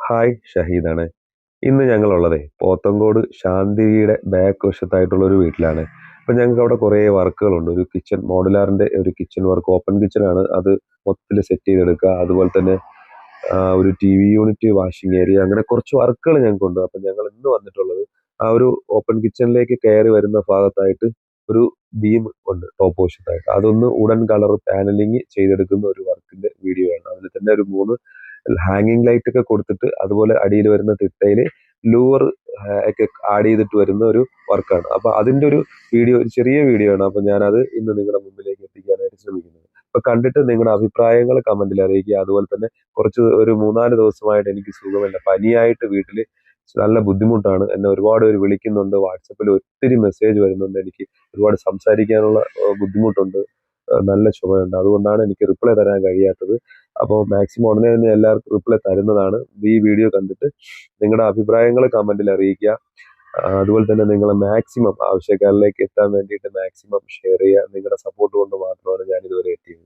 Hi ഷഹീദാണ്. ഇന്ന് ഞങ്ങളുള്ളതേ പോത്തങ്കോട് ശാന്തിയുടെ back വശത്തായിട്ടുള്ള ഒരു വീട്ടിലാണ്. അപ്പം ഞങ്ങൾക്ക് അവിടെ കുറേ വർക്കുകളുണ്ട്. ഒരു കിച്ചൺ മോഡുലാറിന്റെ ഒരു കിച്ചൺ വർക്ക്, ഓപ്പൺ കിച്ചണാണ്. അത് മൊത്തത്തിൽ സെറ്റ് ചെയ്തെടുക്കുക. അതുപോലെ തന്നെ ഒരു TV unit, washing area, അങ്ങനെ കുറച്ച് വർക്കുകൾ ഞങ്ങൾക്കുണ്ട്. അപ്പം ഞങ്ങൾ ഇന്ന് വന്നിട്ടുള്ളത് ആ ഒരു ഓപ്പൺ കിച്ചണിലേക്ക് കയറി വരുന്ന ഭാഗത്തായിട്ട് ഒരു ബീം ഉണ്ട് ടോപ്പ് വശത്തായിട്ട്. അതൊന്ന് വുഡൻ കളർ പാനലിങ് ചെയ്തെടുക്കുന്ന ഒരു വർക്കിന്റെ വീഡിയോ ആണ്. അതിൽ തന്നെ ഒരു 3 ഹാങ്ങിങ് ലൈറ്റ് ഒക്കെ കൊടുത്തിട്ട്, അതുപോലെ അടിയിൽ വരുന്ന തിട്ടയിൽ ലൂവർ ഒക്കെ ആഡ് ചെയ്തിട്ട് വരുന്ന ഒരു വർക്കാണ്. അപ്പൊ അതിന്റെ ഒരു വീഡിയോ, ഒരു ചെറിയ വീഡിയോ ആണ്. അപ്പൊ ഞാനത് ഇന്ന് നിങ്ങളുടെ മുമ്പിലേക്ക് എത്തിക്കാനായിട്ട് ശ്രമിക്കുന്നത്. അപ്പൊ കണ്ടിട്ട് നിങ്ങളുടെ അഭിപ്രായങ്ങൾ കമന്റിൽ അറിയിക്കുക. അതുപോലെ തന്നെ ഒരു 3-4 ദിവസമായിട്ട് എനിക്ക് സുഖമില്ല, പനിയായിട്ട് വീട്ടിൽ നല്ല ബുദ്ധിമുട്ടാണ്. എന്നെ ഒരുപാട് പേര് വിളിക്കുന്നുണ്ട്, വാട്സപ്പിൽ ഒത്തിരി മെസ്സേജ് വരുന്നുണ്ട്. എനിക്ക് ഒരുപാട് സംസാരിക്കാനുള്ള ബുദ്ധിമുട്ടുണ്ട്, നല്ല ചുമയുണ്ട്. അതുകൊണ്ടാണ് എനിക്ക് റിപ്ലൈ തരാൻ കഴിയാത്തത്. അപ്പോൾ മാക്സിമം ഉടനെ തന്നെ എല്ലാവർക്കും റിപ്ലൈ തരുന്നതാണ്. ഈ വീഡിയോ കണ്ടിട്ട് നിങ്ങളുടെ അഭിപ്രായങ്ങൾ കമന്റിൽ അറിയിക്കുക. അതുപോലെ തന്നെ നിങ്ങൾ മാക്സിമം ആവശ്യക്കാരിലേക്ക് എത്താൻ വേണ്ടിയിട്ട് മാക്സിമം ഷെയർ ചെയ്യുക. നിങ്ങളുടെ സപ്പോർട്ട് കൊണ്ട് മാത്രമാണ് ഞാൻ ഇതുവരെ എത്തിയത്.